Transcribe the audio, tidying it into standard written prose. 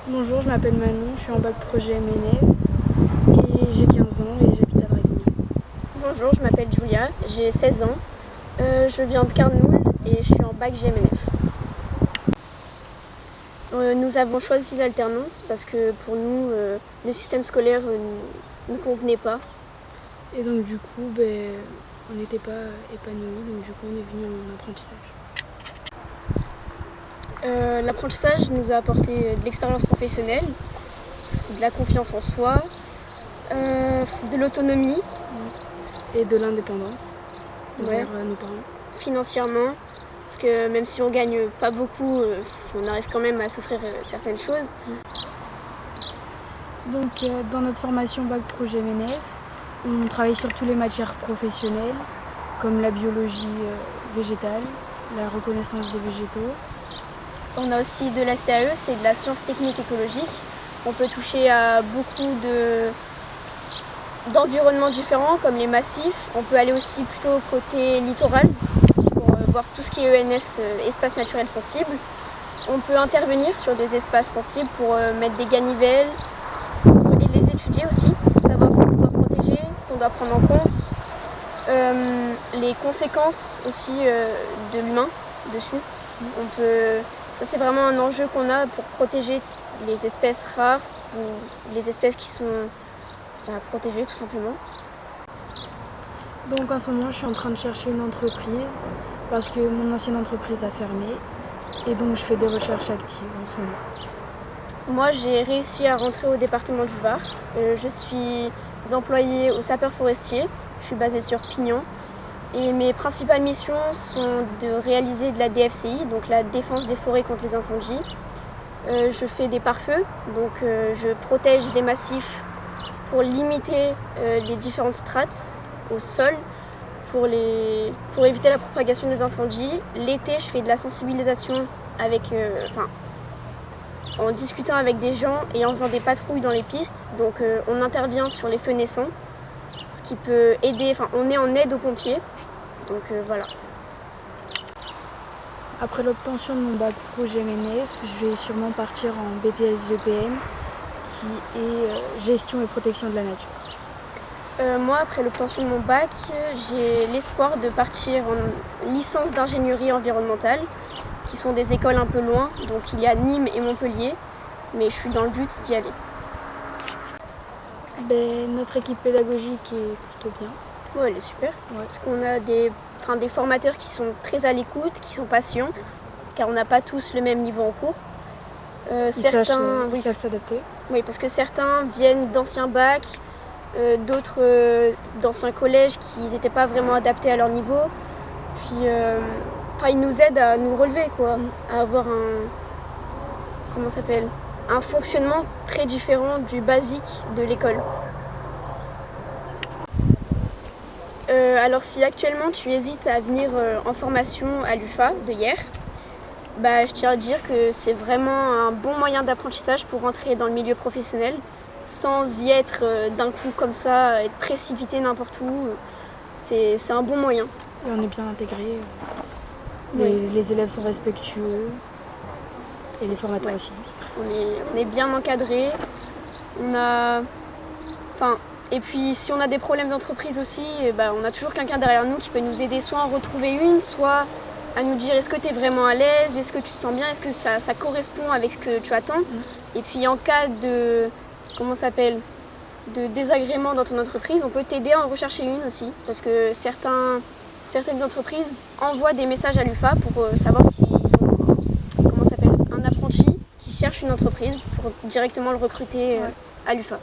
Bonjour, je m'appelle Manon, je suis en bac projet MNF et j'ai 15 ans et j'habite à Draguignan. Bonjour, je m'appelle Julia, j'ai 16 ans, je viens de Carnoul et je suis en bac GMNF. Nous avons choisi l'alternance parce que pour nous, le système scolaire ne convenait pas. Et donc du coup, on n'était pas épanouis, donc du coup on est venu en apprentissage. L'apprentissage nous a apporté de l'expérience professionnelle, de la confiance en soi, de l'autonomie. Et de l'indépendance envers Ouais. nos parents. Financièrement, parce que même si on gagne pas beaucoup, on arrive quand même à s'offrir certaines choses. Donc dans notre formation bac projet MNF, on travaille sur toutes les matières professionnelles, comme la biologie végétale, la reconnaissance des végétaux. On a aussi de la STAE, c'est de la science technique écologique. On peut toucher à beaucoup d'environnements différents, comme les massifs. On peut aller aussi plutôt côté littoral, pour voir tout ce qui est ENS, espace naturel sensible. On peut intervenir sur des espaces sensibles pour mettre des ganivelles et les étudier aussi, pour savoir ce qu'on doit protéger, ce qu'on doit prendre en compte, les conséquences aussi de l'humain dessus. Ça c'est vraiment un enjeu qu'on a pour protéger les espèces rares ou les espèces qui sont protégées tout simplement. Donc en ce moment, je suis en train de chercher une entreprise parce que mon ancienne entreprise a fermé et donc je fais des recherches actives en ce moment. Moi, j'ai réussi à rentrer au département du Var. Je suis employée au sapeur forestier. Je suis basée sur Pignon. Et mes principales missions sont de réaliser de la DFCI, donc la défense des forêts contre les incendies. Je fais des pare-feux, donc je protège des massifs pour limiter les différentes strates au sol, pour éviter la propagation des incendies. L'été, je fais de la sensibilisation en discutant avec des gens et en faisant des patrouilles dans les pistes. Donc on intervient sur les feux naissants, ce qui peut aider, on est en aide aux pompiers. Donc voilà. Après l'obtention de mon bac projet MNF, je vais sûrement partir en BTS GPN qui est gestion et protection de la nature. Moi, après l'obtention de mon bac, j'ai l'espoir de partir en licence d'ingénierie environnementale, qui sont des écoles un peu loin. Donc il y a Nîmes et Montpellier, mais je suis dans le but d'y aller. Notre équipe pédagogique est plutôt bien. Ouais, elle est super. Ouais. Parce qu'on a des formateurs qui sont très à l'écoute, qui sont patients, car on n'a pas tous le même niveau en cours. Ils savent s'adapter. Oui, parce que certains viennent d'anciens bacs, d'autres d'anciens collèges qui n'étaient pas vraiment adaptés à leur niveau. Puis ils nous aident à nous relever, quoi, à avoir un fonctionnement très différent du basique de l'école. Alors si actuellement tu hésites à venir en formation à l'UFA de hier, je tiens à dire que c'est vraiment un bon moyen d'apprentissage pour rentrer dans le milieu professionnel sans y être d'un coup comme ça, être précipité n'importe où. C'est un bon moyen. Et on est bien intégrés. Oui. Les élèves sont respectueux et les formateurs Ouais. aussi. On est bien encadrés. Et puis si on a des problèmes d'entreprise aussi, on a toujours quelqu'un derrière nous qui peut nous aider soit à en retrouver une, soit à nous dire est-ce que tu es vraiment à l'aise, est-ce que tu te sens bien, est-ce que ça correspond avec ce que tu attends. Et puis en cas de désagrément dans ton entreprise, on peut t'aider à en rechercher une aussi, parce que certaines entreprises envoient des messages à l'UFA pour savoir s'ils ont un apprenti qui cherche une entreprise pour directement le recruter à l'UFA.